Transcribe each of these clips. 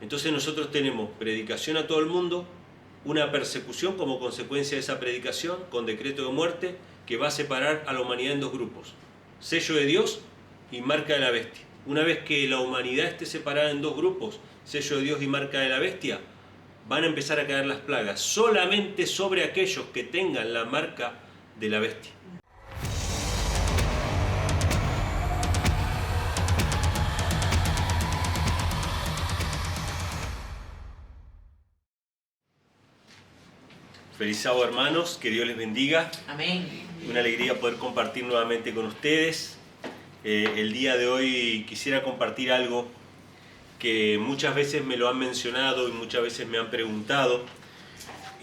Entonces nosotros tenemos predicación a todo el mundo, una persecución como consecuencia de esa predicación con decreto de muerte que va a separar a la humanidad en dos grupos: sello de Dios y marca de la bestia. Una vez que la humanidad esté separada en dos grupos, sello de Dios y marca de la bestia, van a empezar a caer las plagas solamente sobre aquellos que tengan la marca de la bestia. Feliz sábado, hermanos, que Dios les bendiga. Amén. Una alegría poder compartir nuevamente con ustedes. El día de hoy quisiera compartir algo que muchas veces me lo han mencionado y muchas veces me han preguntado.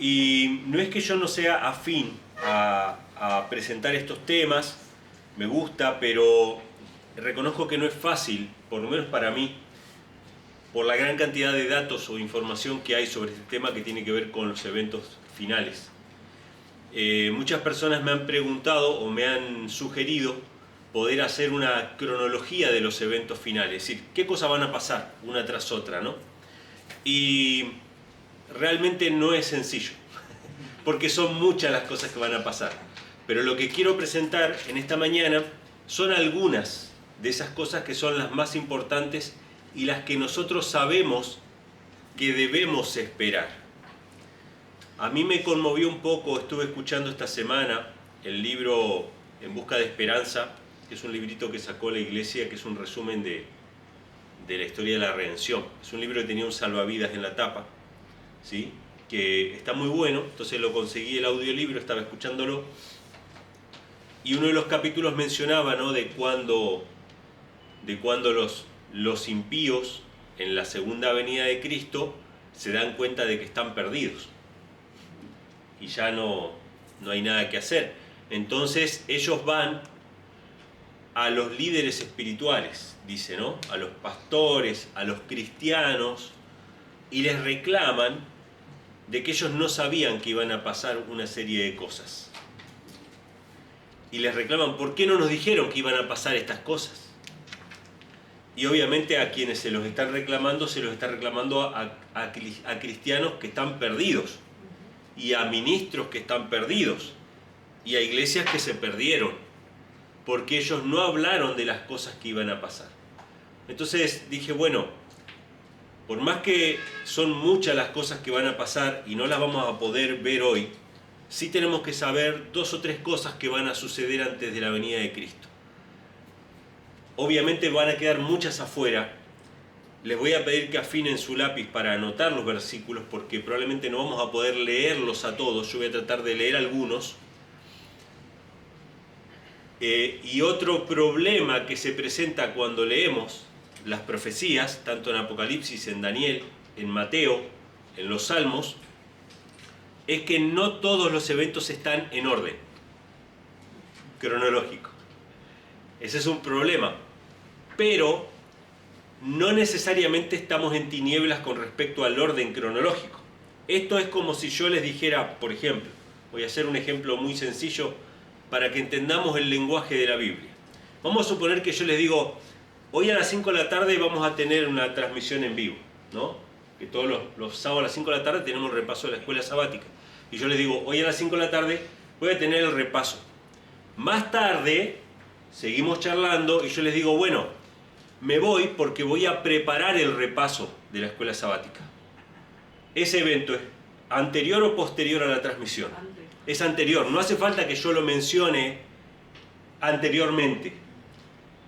Y no es que yo no sea afín a presentar estos temas, me gusta, pero reconozco que no es fácil, por lo menos para mí, por la gran cantidad de datos o información que hay sobre este tema que tiene que ver con los eventos finales. Muchas personas me han preguntado o me han sugerido poder hacer una cronología de los eventos finales, es decir, qué cosas van a pasar una tras otra, ¿no? Y realmente no es sencillo, porque son muchas las cosas que van a pasar. Pero lo que quiero presentar en esta mañana son algunas de esas cosas que son las más importantes y las que nosotros sabemos que debemos esperar. A mí me conmovió un poco, estuve escuchando esta semana el libro En Busca de Esperanza, que es un librito que sacó la iglesia, que es un resumen de la historia de la redención. Es un libro que tenía un salvavidas en la tapa, ¿sí? Que está muy bueno, entonces lo conseguí el audiolibro, estaba escuchándolo, y uno de los capítulos mencionaba, ¿no?, de cuando los impíos en la segunda venida de Cristo se dan cuenta de que están perdidos y ya no hay nada que hacer. Entonces ellos van a los líderes espirituales, dice, ¿no?, a los pastores, a los cristianos, y les reclaman de que ellos no sabían que iban a pasar una serie de cosas. Y les reclaman, ¿por qué no nos dijeron que iban a pasar estas cosas? Y obviamente a quienes se los están reclamando a cristianos que están perdidos, y a ministros que están perdidos, y a iglesias que se perdieron, porque ellos no hablaron de las cosas que iban a pasar. Entonces dije, bueno, por más que son muchas las cosas que van a pasar y no las vamos a poder ver hoy, sí tenemos que saber dos o tres cosas que van a suceder antes de la venida de Cristo. Obviamente van a quedar muchas afuera. Les voy a pedir que afinen su lápiz para anotar los versículos, porque probablemente no vamos a poder leerlos a todos. Yo voy a tratar de leer algunos. Y otro problema que se presenta cuando leemos las profecías, tanto en Apocalipsis, en Daniel, en Mateo, en los Salmos, es que no todos los eventos están en orden cronológico. Ese es un problema. Pero no necesariamente estamos en tinieblas con respecto al orden cronológico. Esto es como si yo les dijera, por ejemplo, voy a hacer un ejemplo muy sencillo para que entendamos el lenguaje de la Biblia. Vamos a suponer que yo les digo, hoy a las 5 de la tarde vamos a tener una transmisión en vivo, ¿no? Que todos los sábados a las 5 de la tarde tenemos el repaso de la escuela sabática. Y yo les digo, hoy a las 5 de la tarde voy a tener el repaso. Más tarde seguimos charlando y yo les digo, bueno, me voy porque voy a preparar el repaso de la escuela sabática. Ese evento es anterior o posterior a la transmisión. Es anterior, no hace falta que yo lo mencione anteriormente.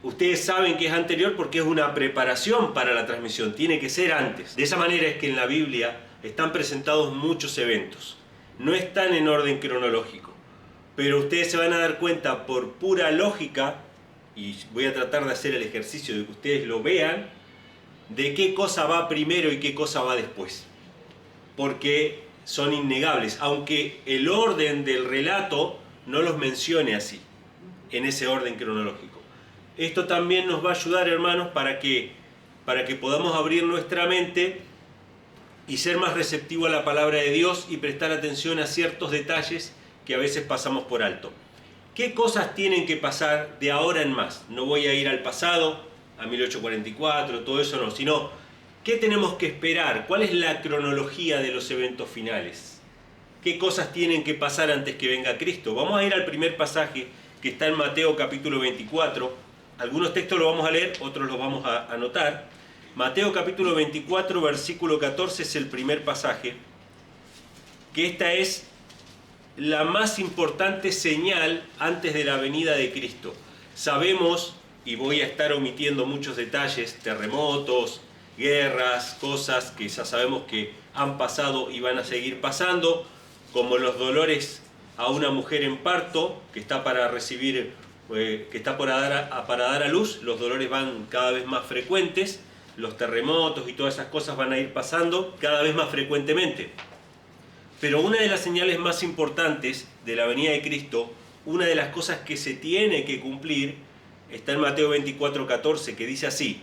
Ustedes saben que es anterior porque es una preparación para la transmisión, tiene que ser antes. De esa manera es que en la Biblia están presentados muchos eventos. No están en orden cronológico, pero ustedes se van a dar cuenta por pura lógica, y voy a tratar de hacer el ejercicio de que ustedes lo vean, de qué cosa va primero y qué cosa va después. Porque son innegables, aunque el orden del relato no los mencione así, en ese orden cronológico. Esto también nos va a ayudar, hermanos, para que podamos abrir nuestra mente y ser más receptivo a la palabra de Dios y prestar atención a ciertos detalles que a veces pasamos por alto. ¿Qué cosas tienen que pasar de ahora en más? No voy a ir al pasado, a 1844, todo eso no, sino ¿Qué tenemos que esperar? ¿Cuál es la cronología de los eventos finales? ¿Qué cosas tienen que pasar antes que venga Cristo? Vamos a ir al primer pasaje que está en Mateo capítulo 24. Algunos textos los vamos a leer, otros los vamos a anotar. Mateo capítulo 24, versículo 14 es el primer pasaje, que esta es la más importante señal antes de la venida de Cristo. Sabemos, y voy a estar omitiendo muchos detalles, terremotos, guerras, cosas que ya sabemos que han pasado y van a seguir pasando, como los dolores a una mujer en parto que está para recibir, que está para dar a luz. Los dolores van cada vez más frecuentes, los terremotos y todas esas cosas van a ir pasando cada vez más frecuentemente. Pero una de las señales más importantes de la venida de Cristo, una de las cosas que se tiene que cumplir, está en Mateo 24:14, que dice así: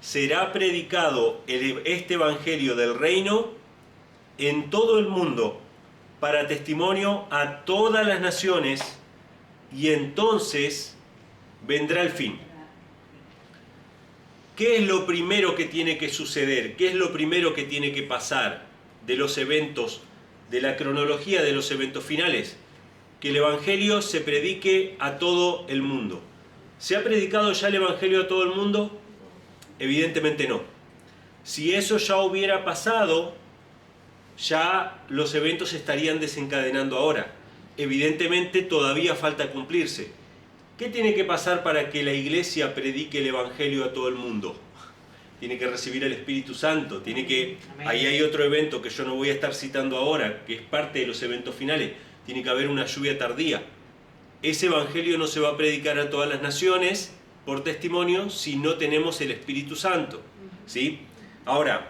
será predicado este evangelio del reino en todo el mundo para testimonio a todas las naciones, y entonces vendrá el fin. ¿Qué es lo primero que tiene que suceder? ¿Qué es lo primero que tiene que pasar de los eventos, de la cronología de los eventos finales? Que el evangelio se predique a todo el mundo. ¿Se ha predicado ya el evangelio a todo el mundo? Evidentemente no. Si eso ya hubiera pasado, ya los eventos se estarían desencadenando ahora. Evidentemente todavía falta cumplirse. ¿Qué tiene que pasar para que la iglesia predique el evangelio a todo el mundo? Tiene que recibir el Espíritu Santo, ahí hay otro evento que yo no voy a estar citando ahora, que es parte de los eventos finales. Tiene que haber una lluvia tardía. Ese evangelio no se va a predicar a todas las naciones por testimonio si no tenemos el Espíritu Santo, ¿sí? Ahora,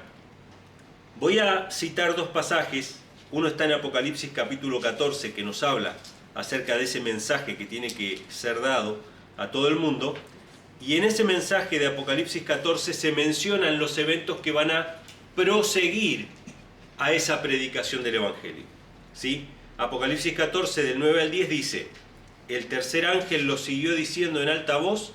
voy a citar dos pasajes. Uno está en Apocalipsis capítulo 14, que nos habla acerca de ese mensaje que tiene que ser dado a todo el mundo. Y en ese mensaje de Apocalipsis 14 se mencionan los eventos que van a proseguir a esa predicación del Evangelio, ¿sí? Apocalipsis 14, del 9 al 10 dice: el tercer ángel lo siguió diciendo en alta voz: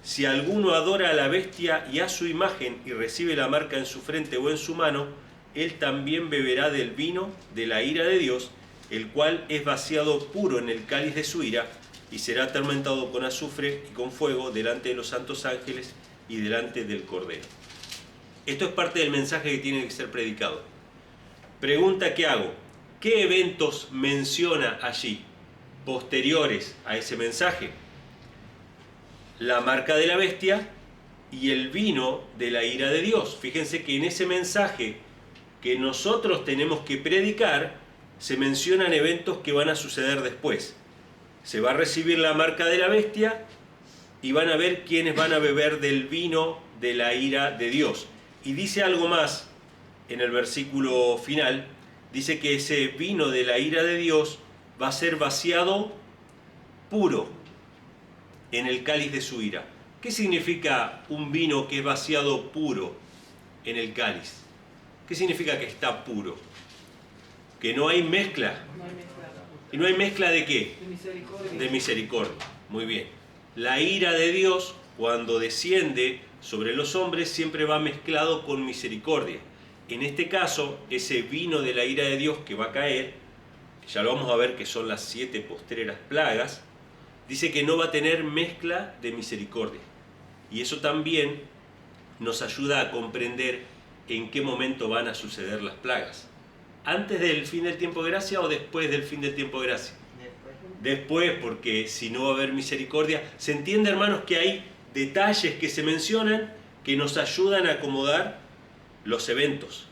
si alguno adora a la bestia y a su imagen y recibe la marca en su frente o en su mano, él también beberá del vino de la ira de Dios, el cual es vaciado puro en el cáliz de su ira, y será atormentado con azufre y con fuego delante de los santos ángeles y delante del Cordero. Esto es parte del mensaje que tiene que ser predicado. Pregunta que hago: ¿qué eventos menciona allí posteriores a ese mensaje? La marca de la bestia y el vino de la ira de Dios. Fíjense que en ese mensaje que nosotros tenemos que predicar se mencionan eventos que van a suceder después. Se va a recibir la marca de la bestia y van a ver quiénes van a beber del vino de la ira de Dios. Y dice algo más en el versículo final. Dice que ese vino de la ira de Dios va a ser vaciado puro en el cáliz de su ira. ¿Qué significa un vino que es vaciado puro en el cáliz? ¿Qué significa que está puro? Que no hay mezcla. ¿Y no hay mezcla de qué? De misericordia. De misericordia. Muy bien. La ira de Dios, cuando desciende sobre los hombres, siempre va mezclado con misericordia. En este caso, ese vino de la ira de Dios que va a caer, ya lo vamos a ver que son las 7 postreras plagas, dice que no va a tener mezcla de misericordia. Y eso también nos ayuda a comprender en qué momento van a suceder las plagas. ¿Antes del fin del tiempo de gracia o después del fin del tiempo de gracia? Después, porque si no va a haber misericordia. Se entiende, hermanos, que hay detalles que se mencionan que nos ayudan a acomodar los eventos.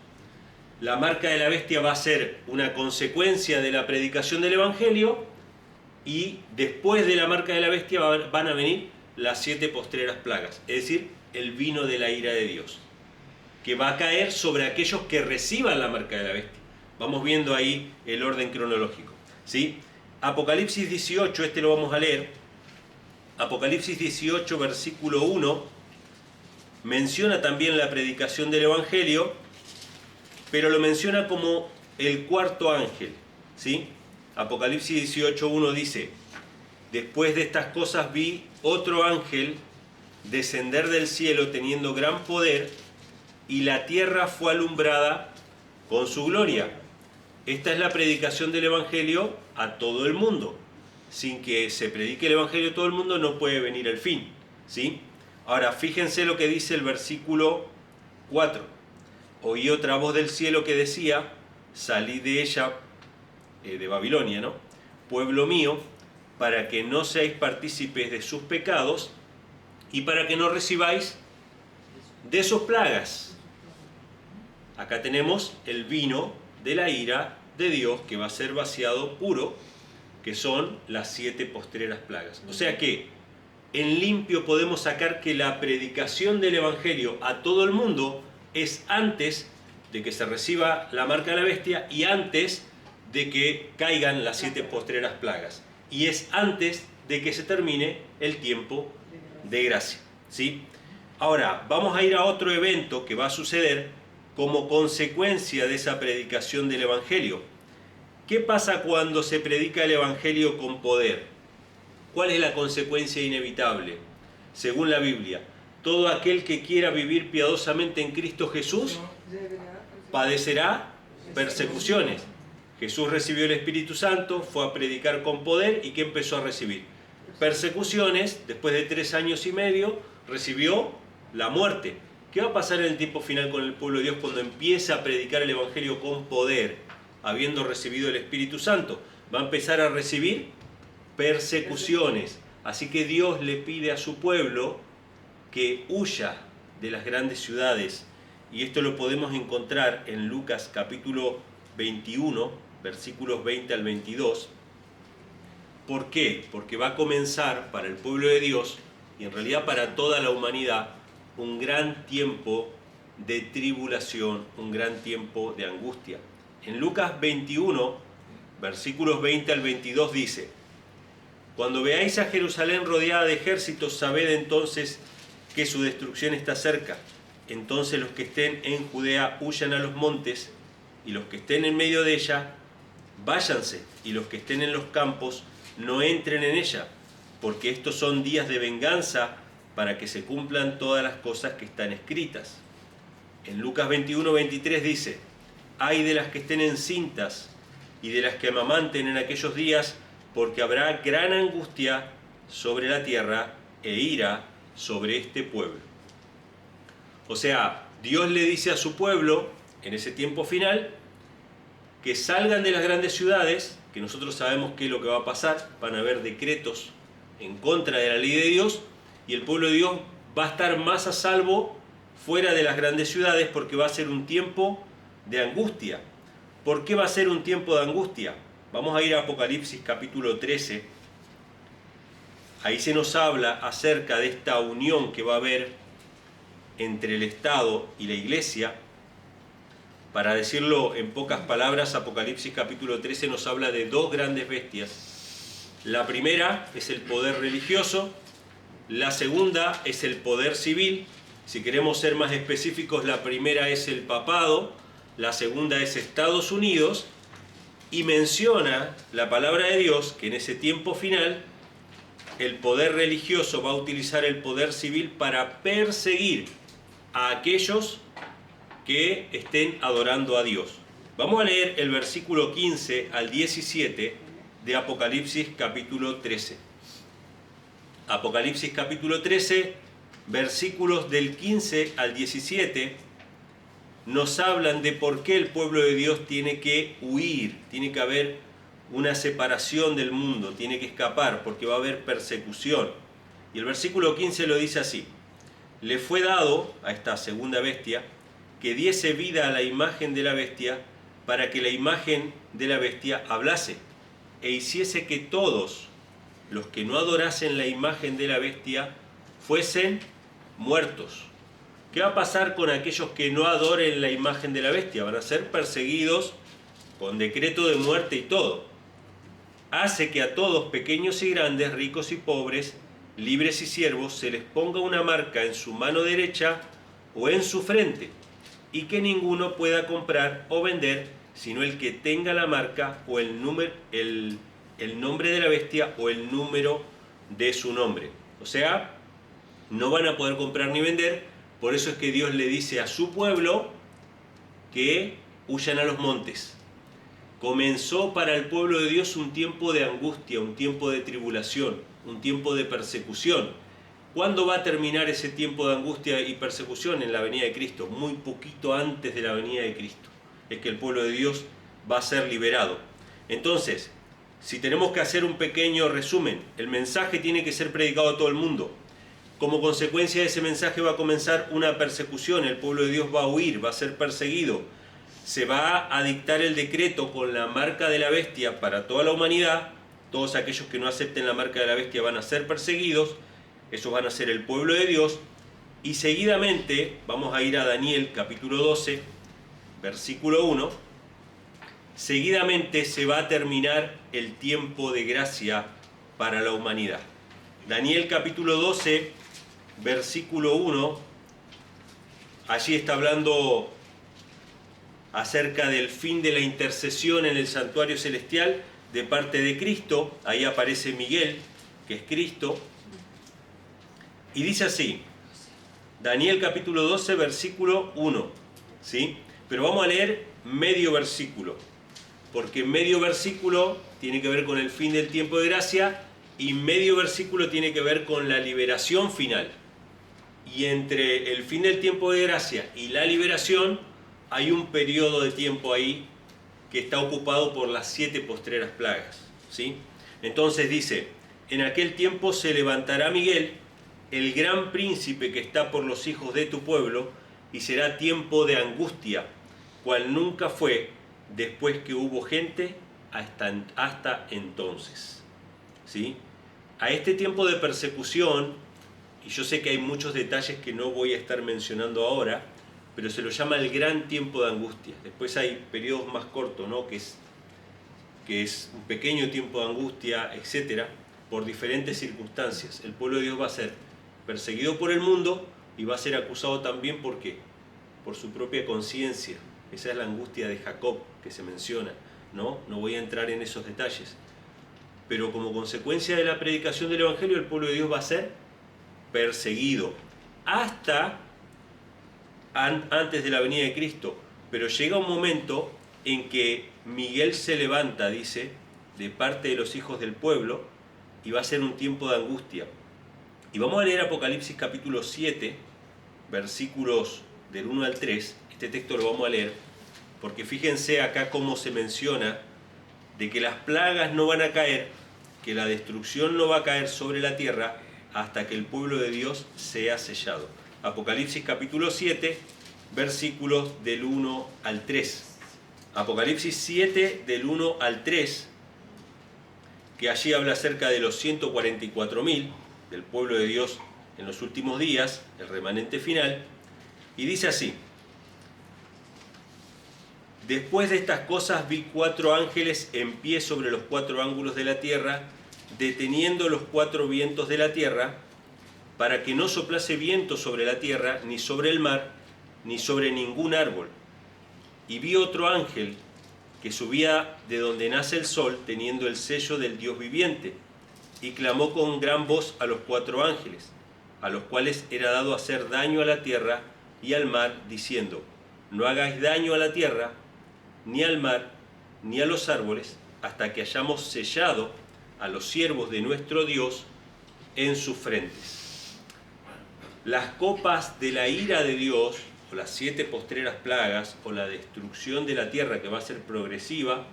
La marca de la bestia va a ser una consecuencia de la predicación del Evangelio, y después de la marca de la bestia van a venir las 7 postreras plagas, es decir, el vino de la ira de Dios, que va a caer sobre aquellos que reciban la marca de la bestia. Vamos viendo ahí el orden cronológico, ¿sí? Apocalipsis 18, este lo vamos a leer. Apocalipsis 18, versículo 1, menciona también la predicación del Evangelio, pero lo menciona como el cuarto ángel, ¿sí? Apocalipsis 18:1 dice: después de estas cosas vi otro ángel descender del cielo teniendo gran poder, y la tierra fue alumbrada con su gloria. Esta es la predicación del Evangelio a todo el mundo. Sin que se predique el Evangelio a todo el mundo no puede venir el fin, ¿sí? Ahora, fíjense lo que dice el versículo 4. Oí otra voz del cielo que decía, salid de ella, de Babilonia, ¿no? Pueblo mío, para que no seáis partícipes de sus pecados y para que no recibáis de sus plagas. Acá tenemos el vino de la ira de Dios que va a ser vaciado puro, que son las 7 postreras plagas. O sea que en limpio podemos sacar que la predicación del Evangelio a todo el mundo es antes de que se reciba la marca de la bestia y antes de que caigan las 7 postreras plagas. Y es antes de que se termine el tiempo de gracia, ¿sí? Ahora, vamos a ir a otro evento que va a suceder como consecuencia de esa predicación del Evangelio. ¿Qué pasa cuando se predica el Evangelio con poder? ¿Cuál es la consecuencia inevitable? Según la Biblia, todo aquel que quiera vivir piadosamente en Cristo Jesús padecerá persecuciones. Jesús recibió el Espíritu Santo, fue a predicar con poder y ¿qué empezó a recibir? Persecuciones. Después de 3 años y medio recibió la muerte. ¿Qué va a pasar en el tiempo final con el pueblo de Dios cuando empiece a predicar el Evangelio con poder, habiendo recibido el Espíritu Santo? Va a empezar a recibir persecuciones. Así que Dios le pide a su pueblo que huya de las grandes ciudades. Y esto lo podemos encontrar en Lucas capítulo 21, versículos 20 al 22. ¿Por qué? Porque va a comenzar para el pueblo de Dios, y en realidad para toda la humanidad, un gran tiempo de tribulación, un gran tiempo de angustia. En Lucas 21, versículos 20 al 22 dice: Cuando veáis a Jerusalén rodeada de ejércitos, sabed entonces que su destrucción está cerca. Entonces los que estén en Judea huyan a los montes, y los que estén en medio de ella, váyanse, y los que estén en los campos, no entren en ella, porque estos son días de venganza para que se cumplan todas las cosas que están escritas. En Lucas 21, 23 dice: Ay de las que estén encintas y de las que amamanten en aquellos días, porque habrá gran angustia sobre la tierra e ira sobre este pueblo. O sea, Dios le dice a su pueblo, en ese tiempo final, que salgan de las grandes ciudades, que nosotros sabemos qué es lo que va a pasar, van a haber decretos en contra de la ley de Dios, y el pueblo de Dios va a estar más a salvo fuera de las grandes ciudades porque va a ser un tiempo de angustia. ¿Por qué va a ser un tiempo de angustia? Vamos a ir a Apocalipsis capítulo 13. Ahí se nos habla acerca de esta unión que va a haber entre el Estado y la Iglesia. Para decirlo en pocas palabras, Apocalipsis capítulo 13 nos habla de 2 grandes bestias. La primera es el poder religioso, la segunda es el poder civil. Si queremos ser más específicos, la primera es el papado, la segunda es Estados Unidos, y menciona la palabra de Dios que en ese tiempo final el poder religioso va a utilizar el poder civil para perseguir a aquellos que estén adorando a Dios. Vamos a leer el versículo 15 al 17 de Apocalipsis capítulo 13. Apocalipsis capítulo 13, versículos del 15 al 17, nos hablan de por qué el pueblo de Dios tiene que huir, tiene que haber una separación del mundo, tiene que escapar, porque va a haber persecución. Y el versículo 15 lo dice así: Le fue dado a esta segunda bestia que diese vida a la imagen de la bestia, para que la imagen de la bestia hablase, e hiciese que todos los que no adorasen la imagen de la bestia fuesen muertos. ¿Qué va a pasar con aquellos que no adoren la imagen de la bestia? Van a ser perseguidos con decreto de muerte y todo. Hace que a todos, pequeños y grandes, ricos y pobres, libres y siervos, se les ponga una marca en su mano derecha o en su frente, y que ninguno pueda comprar o vender sino el que tenga la marca o el nombre de la bestia o el número de su nombre. O sea, no van a poder comprar ni vender Por eso es que Dios le dice a su pueblo que huyan a los montes. Comenzó para el pueblo de Dios un tiempo de angustia, un tiempo de tribulación, un tiempo de persecución. ¿Cuándo va a terminar ese tiempo de angustia y persecución? En la venida de Cristo, muy poquito antes de la venida de Cristo. Es que el pueblo de Dios va a ser liberado. Entonces, si tenemos que hacer un pequeño resumen, el mensaje tiene que ser predicado a todo el mundo. Como consecuencia de ese mensaje va a comenzar una persecución, el pueblo de Dios va a huir, va a ser perseguido. Se va a dictar el decreto con la marca de la bestia para toda la humanidad. Todos aquellos que no acepten la marca de la bestia van a ser perseguidos. Esos van a ser el pueblo de Dios. Y seguidamente vamos a ir a Daniel capítulo 12, versículo 1. Seguidamente se va a terminar el tiempo de gracia para la humanidad. Daniel capítulo 12, versículo 1. Allí está hablando acerca del fin de la intercesión en el santuario celestial de parte de Cristo. Ahí aparece Miguel, que es Cristo. Y dice así, Daniel capítulo 12, versículo 1. ¿Sí? Pero vamos a leer medio versículo, porque medio versículo tiene que ver con el fin del tiempo de gracia y medio versículo tiene que ver con la liberación final. Y entre el fin del tiempo de gracia y la liberación hay un periodo de tiempo ahí que está ocupado por las 7 postreras plagas, ¿sí? Entonces dice, en aquel tiempo se levantará Miguel, el gran príncipe que está por los hijos de tu pueblo, y será tiempo de angustia, cual nunca fue después que hubo gente hasta entonces, ¿sí? A este tiempo de persecución, y yo sé que hay muchos detalles que no voy a estar mencionando ahora, pero se lo llama el gran tiempo de angustia. Después hay periodos más cortos, ¿no? que es un pequeño tiempo de angustia, etcétera, por diferentes circunstancias. El pueblo de Dios va a ser perseguido por el mundo y va a ser acusado también, ¿por qué? Por su propia conciencia. Esa es la angustia de Jacob que se menciona, ¿no? No voy a entrar en esos detalles. Pero como consecuencia de la predicación del Evangelio, el pueblo de Dios va a ser perseguido hasta antes de la venida de Cristo. Pero llega un momento en que Miguel se levanta, dice, de parte de los hijos del pueblo, y va a ser un tiempo de angustia. Y vamos a leer Apocalipsis capítulo 7, versículos del 1 al 3. Este texto lo vamos a leer, porque fíjense acá cómo se menciona de que las plagas no van a caer, que la destrucción no va a caer sobre la tierra hasta que el pueblo de Dios sea sellado. Apocalipsis capítulo 7, versículos del 1 al 3. Apocalipsis 7, del 1 al 3, que allí habla acerca de los 144.000 del pueblo de Dios en los últimos días, el remanente final, y dice así: Después de estas cosas vi 4 ángeles en pie sobre los 4 ángulos de la tierra, deteniendo los 4 vientos de la tierra, para que no soplase viento sobre la tierra, ni sobre el mar, ni sobre ningún árbol. Y vi otro ángel que subía de donde nace el sol, teniendo el sello del Dios viviente, y clamó con gran voz a los 4 ángeles, a los cuales era dado hacer daño a la tierra y al mar, diciendo: No hagáis daño a la tierra, ni al mar, ni a los árboles, hasta que hayamos sellado a los siervos de nuestro Dios en sus frentes. Las copas de la ira de Dios, o las 7 postreras plagas, o la destrucción de la tierra, que va a ser progresiva,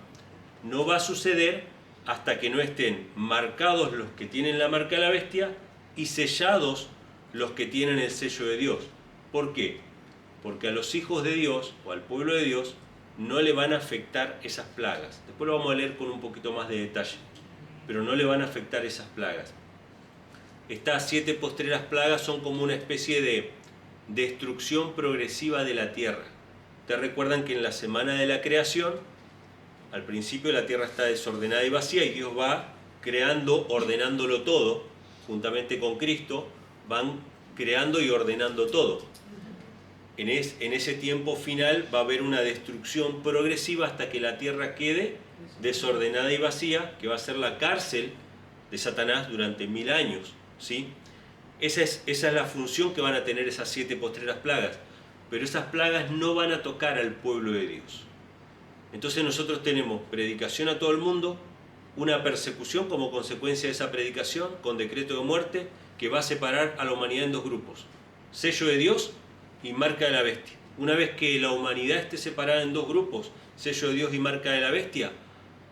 no va a suceder hasta que no estén marcados los que tienen la marca de la bestia y sellados los que tienen el sello de Dios. ¿Por qué? Porque a los hijos de Dios, o al pueblo de Dios, no le van a afectar esas plagas. Después lo vamos a leer con un poquito más de detalle, pero no le van a afectar esas plagas. Estas 7 postreras plagas son como una especie de destrucción progresiva de la tierra. Ustedes recuerdan que en la semana de la creación, al principio la tierra está desordenada y vacía, y Dios va creando, ordenándolo todo, juntamente con Cristo, van creando y ordenando todo. En ese tiempo final va a haber una destrucción progresiva hasta que la tierra quede desordenada y vacía, que va a ser la cárcel de Satanás durante 1000 años, ¿sí? Esa es la función que van a tener esas 7 postreras plagas. Pero esas plagas no van a tocar al pueblo de Dios. Entonces nosotros tenemos predicación a todo el mundo, una persecución como consecuencia de esa predicación, con decreto de muerte, que va a separar a la humanidad en 2 grupos. Sello de Dios y marca de la bestia. Una vez que la humanidad esté separada en 2 grupos, sello de Dios y marca de la bestia,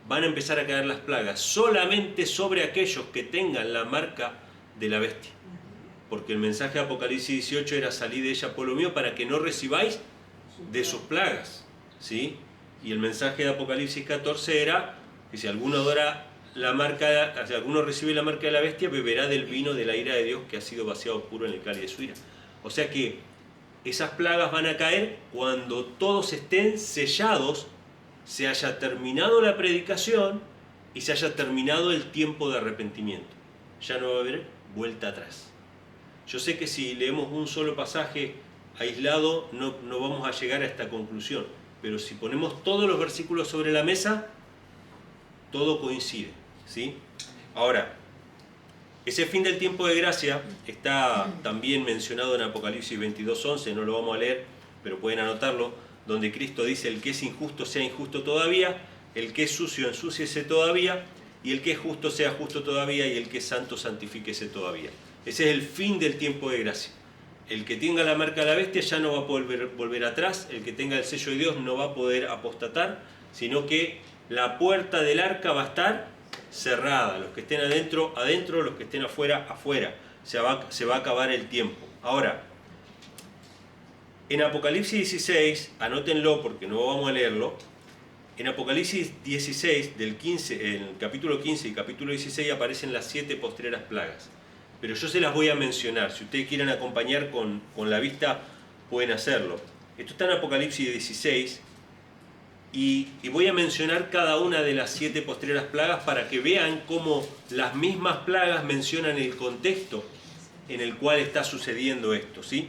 van a empezar a caer las plagas solamente sobre aquellos que tengan la marca de la bestia. Porque el mensaje de Apocalipsis 18 era: salid de ella, pueblo mío, para que no recibáis de sus plagas, ¿sí? Y el mensaje de Apocalipsis 14 era que si alguno adora la marca, si alguno recibe la marca de la bestia, beberá del vino de la ira de Dios que ha sido vaciado puro en el cáliz de su ira. O sea que esas plagas van a caer cuando todos estén sellados, se haya terminado la predicación y se haya terminado el tiempo de arrepentimiento. Ya no va a haber vuelta atrás. Yo sé que si leemos un solo pasaje aislado no vamos a llegar a esta conclusión, pero si ponemos todos los versículos sobre la mesa, todo coincide, ¿sí? Ahora, ese fin del tiempo de gracia está también mencionado en Apocalipsis 22:11, no lo vamos a leer, pero pueden anotarlo, donde Cristo dice: el que es injusto sea injusto todavía, el que es sucio ensúciese todavía, y el que es justo sea justo todavía, y el que es santo santifíquese todavía. Ese es el fin del tiempo de gracia. El que tenga la marca de la bestia ya no va a poder volver atrás, el que tenga el sello de Dios no va a poder apostatar, sino que la puerta del arca va a estar cerrada. Los que estén adentro, adentro, los que estén afuera, afuera. Se va a acabar el tiempo. Ahora, en Apocalipsis 16, anótenlo porque no vamos a leerlo, en Apocalipsis 16, del 15, en el capítulo 15 y capítulo 16 aparecen las 7 postreras plagas. Pero yo se las voy a mencionar. Si ustedes quieren acompañar con la vista, pueden hacerlo. Esto está en Apocalipsis 16 y voy a mencionar cada una de las 7 postreras plagas para que vean cómo las mismas plagas mencionan el contexto en el cual está sucediendo esto, ¿sí?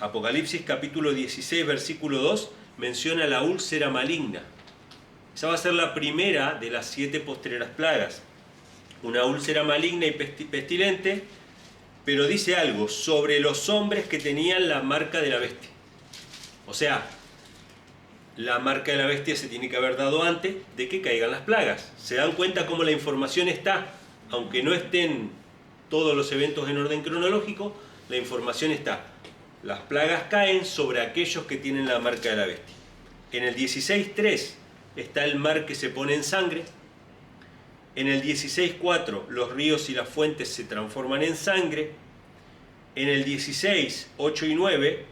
Apocalipsis capítulo 16, versículo 2, menciona la úlcera maligna. Esa va a ser la primera de las 7 postreras plagas. Una úlcera maligna y pestilente, pero dice algo sobre los hombres que tenían la marca de la bestia. O sea, la marca de la bestia se tiene que haber dado antes de que caigan las plagas. ¿Se dan cuenta cómo la información está? Aunque no estén todos los eventos en orden cronológico, la información está. Las plagas caen sobre aquellos que tienen la marca de la bestia. En el 16.3 está el mar que se pone en sangre. En el 16.4 los ríos y las fuentes se transforman en sangre. En el 16.8 y 9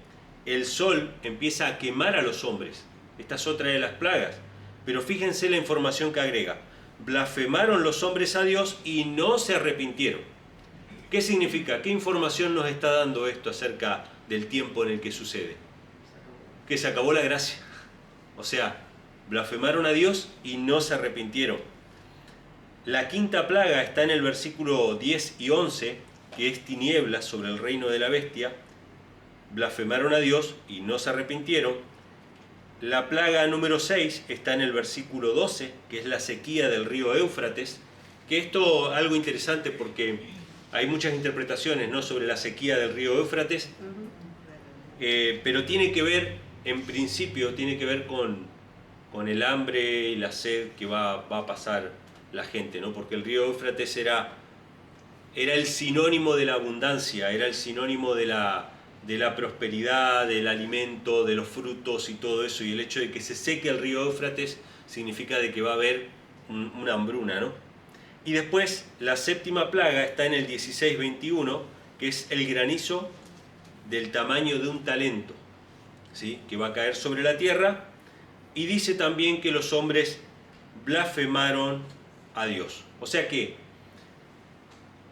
el sol empieza a quemar a los hombres. Esta es otra de las plagas. Pero fíjense la información que agrega. Blasfemaron los hombres a Dios y no se arrepintieron. ¿Qué significa? ¿Qué información nos está dando esto acerca del tiempo en el que sucede? Que se acabó la gracia. O sea, blasfemaron a Dios y no se arrepintieron. La quinta plaga está en el versículo 10 y 11, que es tinieblas sobre el reino de la bestia. Blasfemaron a Dios y no se arrepintieron. La plaga número 6 está en el versículo 12, que es la sequía del río Éufrates. Que esto es algo interesante porque hay muchas interpretaciones, ¿no?, sobre la sequía del río Éufrates, pero tiene que ver, en principio, tiene que ver con el hambre y la sed que va a pasar la gente, ¿no? Porque el río Éufrates era el sinónimo de la abundancia, era el sinónimo de la prosperidad, del alimento, de los frutos y todo eso, y el hecho de que se seque el río Éufrates significa de que va a haber una hambruna, ¿no? Y después la séptima plaga está en el 16:21, que es el granizo del tamaño de un talento, ¿sí?, que va a caer sobre la tierra, y dice también que los hombres blasfemaron a Dios. O sea que,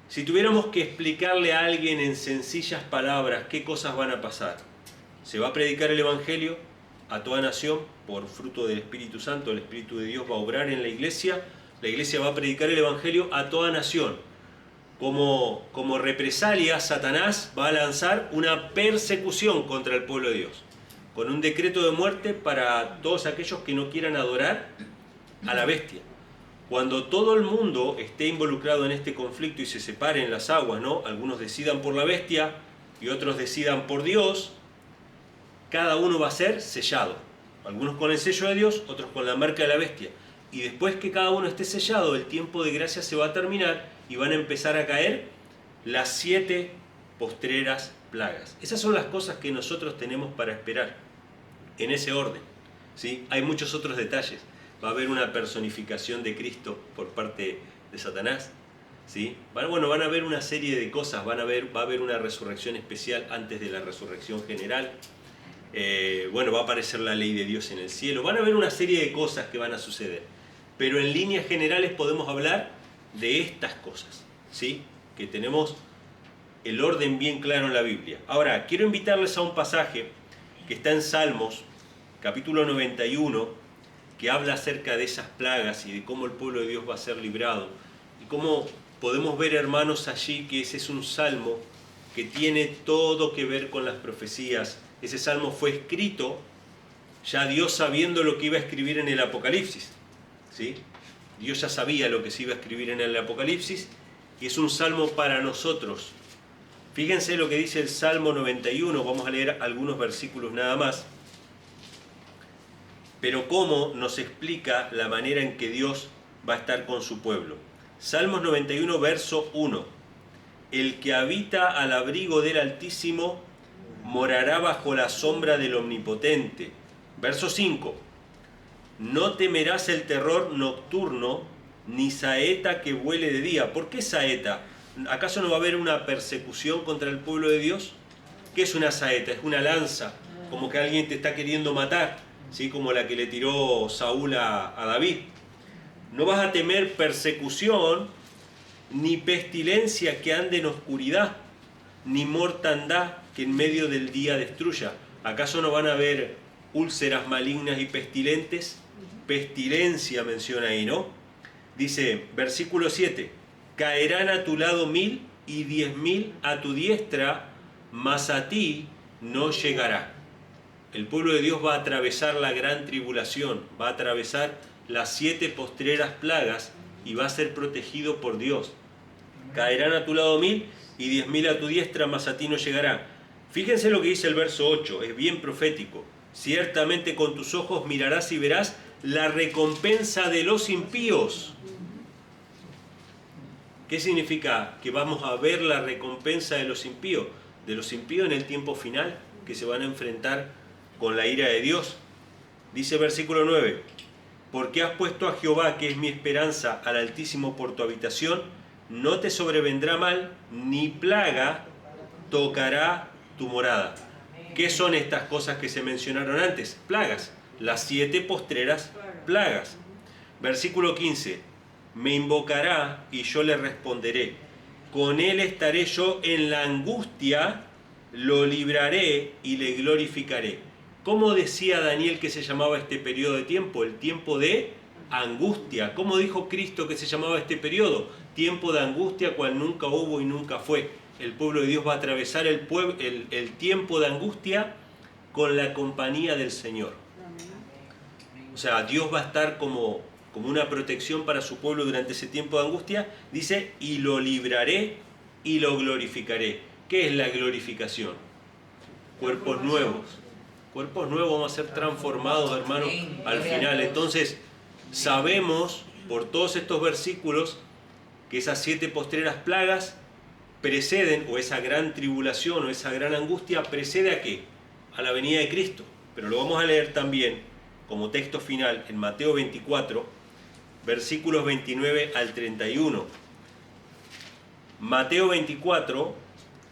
si tuviéramos que explicarle a alguien en sencillas palabras qué cosas van a pasar, se va a predicar el Evangelio a toda nación por fruto del Espíritu Santo, el Espíritu de Dios va a obrar en la iglesia va a predicar el Evangelio a toda nación. Como represalia, Satanás va a lanzar una persecución contra el pueblo de Dios, con un decreto de muerte para todos aquellos que no quieran adorar a la bestia. Cuando todo el mundo esté involucrado en este conflicto y se separen las aguas, ¿no? Algunos decidan por la bestia y otros decidan por Dios, cada uno va a ser sellado. Algunos con el sello de Dios, otros con la marca de la bestia. Y después que cada uno esté sellado, el tiempo de gracia se va a terminar y van a empezar a caer las 7 postreras plagas. Esas son las cosas que nosotros tenemos para esperar, en ese orden, ¿sí? Hay muchos otros detalles. Va a haber una personificación de Cristo por parte de Satanás, ¿sí? Van a haber una serie de cosas, va a haber una resurrección especial antes de la resurrección general. Va a aparecer la ley de Dios en el cielo. Van a haber una serie de cosas que van a suceder. Pero en líneas generales podemos hablar de estas cosas, ¿sí? Que tenemos el orden bien claro en la Biblia. Ahora, quiero invitarles a un pasaje que está en Salmos, capítulo 91, que habla acerca de esas plagas y de cómo el pueblo de Dios va a ser librado. Y cómo podemos ver, hermanos, allí que ese es un salmo que tiene todo que ver con las profecías. Ese salmo fue escrito ya Dios sabiendo lo que iba a escribir en el Apocalipsis, ¿sí? Dios ya sabía lo que se iba a escribir en el Apocalipsis y es un salmo para nosotros. Fíjense lo que dice el Salmo 91, vamos a leer algunos versículos nada más, pero cómo nos explica la manera en que Dios va a estar con su pueblo. Salmos 91, verso 1. El que habita al abrigo del Altísimo morará bajo la sombra del Omnipotente. Verso 5. No temerás el terror nocturno, ni saeta que vuele de día. ¿Por qué saeta? ¿Acaso no va a haber una persecución contra el pueblo de Dios? ¿Qué es una saeta? Es una lanza, como que alguien te está queriendo matar, ¿sí? Como la que le tiró Saúl a David. No vas a temer persecución, ni pestilencia que ande en oscuridad, ni mortandad que en medio del día destruya. ¿Acaso no van a haber úlceras malignas y pestilentes? Pestilencia menciona ahí, ¿no? Dice, versículo 7, caerán a tu lado 1000 y 10.000 a tu diestra, mas a ti no llegará. El pueblo de Dios va a atravesar la gran tribulación, va a atravesar las 7 postreras plagas y va a ser protegido por Dios. Caerán a tu lado 1000 y 10.000 a tu diestra, mas a ti no llegará. Fíjense lo que dice el verso 8, es bien profético. Ciertamente con tus ojos mirarás y verás la recompensa de los impíos. ¿Qué significa? Que vamos a ver la recompensa de los impíos. De los impíos en el tiempo final, que se van a enfrentar con la ira de Dios. Dice versículo 9, porque has puesto a Jehová, que es mi esperanza, al Altísimo por tu habitación, no te sobrevendrá mal, ni plaga tocará tu morada. ¿Qué son estas cosas que se mencionaron antes? Plagas, las 7 postreras plagas. Versículo 15, me invocará y yo le responderé. Con él estaré yo en la angustia, lo libraré y le glorificaré. ¿Cómo decía Daniel que se llamaba este periodo de tiempo? El tiempo de angustia. ¿Cómo dijo Cristo que se llamaba este periodo? Tiempo de angustia cual nunca hubo y nunca fue. El pueblo de Dios va a atravesar el tiempo de angustia con la compañía del Señor. O sea, Dios va a estar como una protección para su pueblo durante ese tiempo de angustia. Dice, y lo libraré y lo glorificaré. ¿Qué es la glorificación? Cuerpos nuevos. Cuerpos nuevos, vamos a ser transformados, hermanos, al final. Entonces, sabemos por todos estos versículos que esas 7 postreras plagas preceden, o esa gran tribulación o esa gran angustia precede ¿a qué? A la venida de Cristo. Pero lo vamos a leer también como texto final en Mateo 24, versículos 29 al 31. Mateo 24,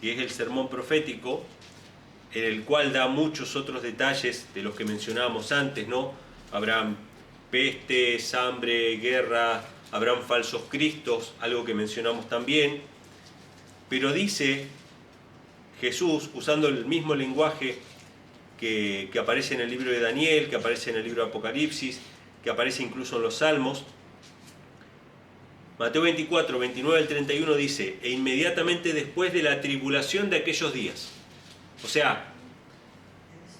que es el sermón profético, en el cual da muchos otros detalles de los que mencionábamos antes, ¿no? Habrán pestes, hambre, guerra, habrán falsos cristos, algo que mencionamos también. Pero dice Jesús, usando el mismo lenguaje que aparece en el libro de Daniel, que aparece en el libro de Apocalipsis, que aparece incluso en los Salmos. Mateo 24, 29 al 31 dice, e inmediatamente después de la tribulación de aquellos días. O sea,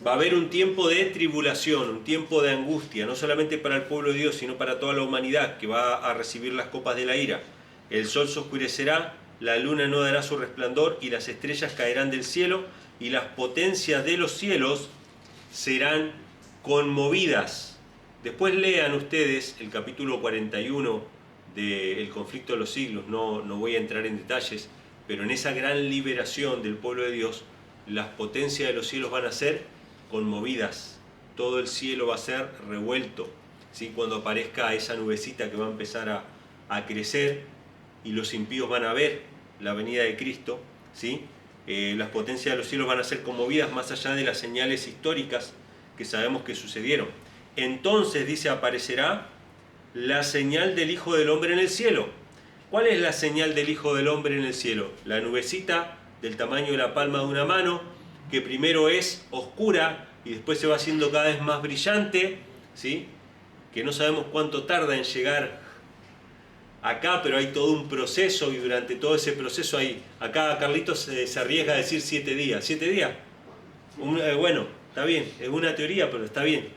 Va a haber un tiempo de tribulación, un tiempo de angustia, no solamente para el pueblo de Dios, sino para toda la humanidad que va a recibir las copas de la ira. El sol se oscurecerá, la luna no dará su resplandor y las estrellas caerán del cielo y las potencias de los cielos serán conmovidas. Después lean ustedes el capítulo 41 del conflicto de los siglos, no voy a entrar en detalles, pero en esa gran liberación del pueblo de Dios, las potencias de los cielos van a ser conmovidas, todo el cielo va a ser revuelto, ¿sí? Cuando aparezca esa nubecita que va a empezar a crecer y los impíos van a ver la venida de Cristo, ¿sí? Las potencias de los cielos van a ser conmovidas más allá de las señales históricas que sabemos que sucedieron. Entonces, dice, aparecerá la señal del Hijo del Hombre en el cielo. ¿Cuál es la señal del Hijo del Hombre en el cielo? La nubecita del tamaño de la palma de una mano, que primero es oscura y después se va haciendo cada vez más brillante, ¿sí? Que no sabemos cuánto tarda en llegar acá, pero hay todo un proceso y durante todo ese proceso acá Carlitos se arriesga a decir 7 días. ¿7 días? Bueno, está bien, es una teoría, pero está bien.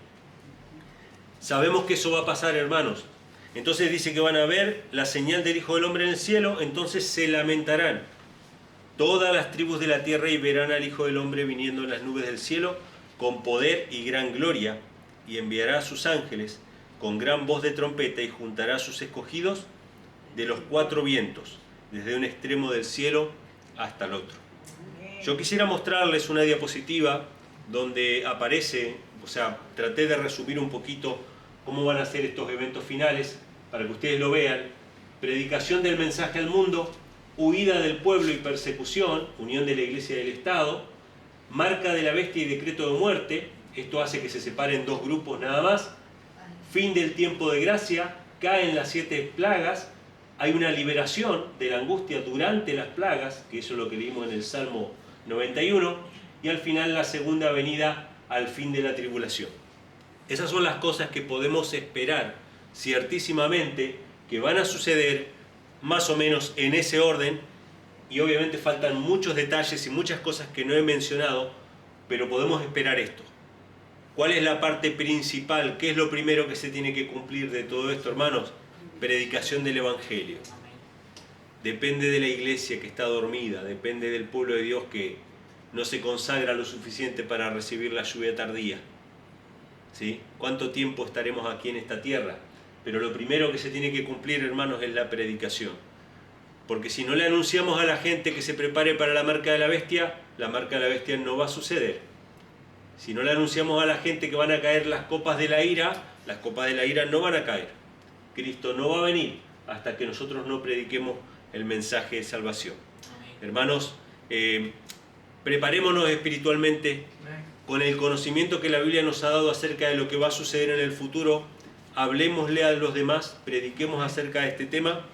Sabemos que eso va a pasar, hermanos. Entonces dice que van a ver la señal del Hijo del Hombre en el cielo, entonces se lamentarán todas las tribus de la tierra y verán al Hijo del Hombre viniendo en las nubes del cielo con poder y gran gloria, y enviará a sus ángeles con gran voz de trompeta y juntará a sus escogidos de los 4 vientos, desde un extremo del cielo hasta el otro. Yo quisiera mostrarles una diapositiva donde aparece, o sea, traté de resumir un poquito cómo van a ser estos eventos finales, para que ustedes lo vean. Predicación del mensaje al mundo, huida del pueblo y persecución, unión de la iglesia y del Estado, marca de la bestia y decreto de muerte, esto hace que se separen 2 grupos nada más, fin del tiempo de gracia, caen las 7 plagas, hay una liberación de la angustia durante las plagas, que eso es lo que leímos en el Salmo 91, y al final la segunda venida al fin de la tribulación. Esas son las cosas que podemos esperar ciertísimamente que van a suceder más o menos en ese orden, y obviamente faltan muchos detalles y muchas cosas que no he mencionado, pero podemos esperar esto. ¿Cuál es la parte principal? ¿Qué es lo primero que se tiene que cumplir de todo esto, hermanos? Predicación del Evangelio. Depende de la iglesia que está dormida, depende del pueblo de Dios que no se consagra lo suficiente para recibir la lluvia tardía, ¿sí? ¿Cuánto tiempo estaremos aquí en esta tierra? Pero lo primero que se tiene que cumplir, hermanos, es la predicación. Porque si no le anunciamos a la gente que se prepare para la marca de la bestia no va a suceder. Si no le anunciamos a la gente que van a caer las copas de la ira no van a caer. Cristo no va a venir hasta que nosotros no prediquemos el mensaje de salvación. Hermanos, preparémonos espiritualmente con el conocimiento que la Biblia nos ha dado acerca de lo que va a suceder en el futuro. Hablemosle a los demás, prediquemos acerca de este tema,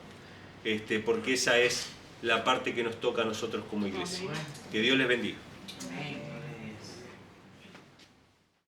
porque esa es la parte que nos toca a nosotros como iglesia. Que Dios les bendiga.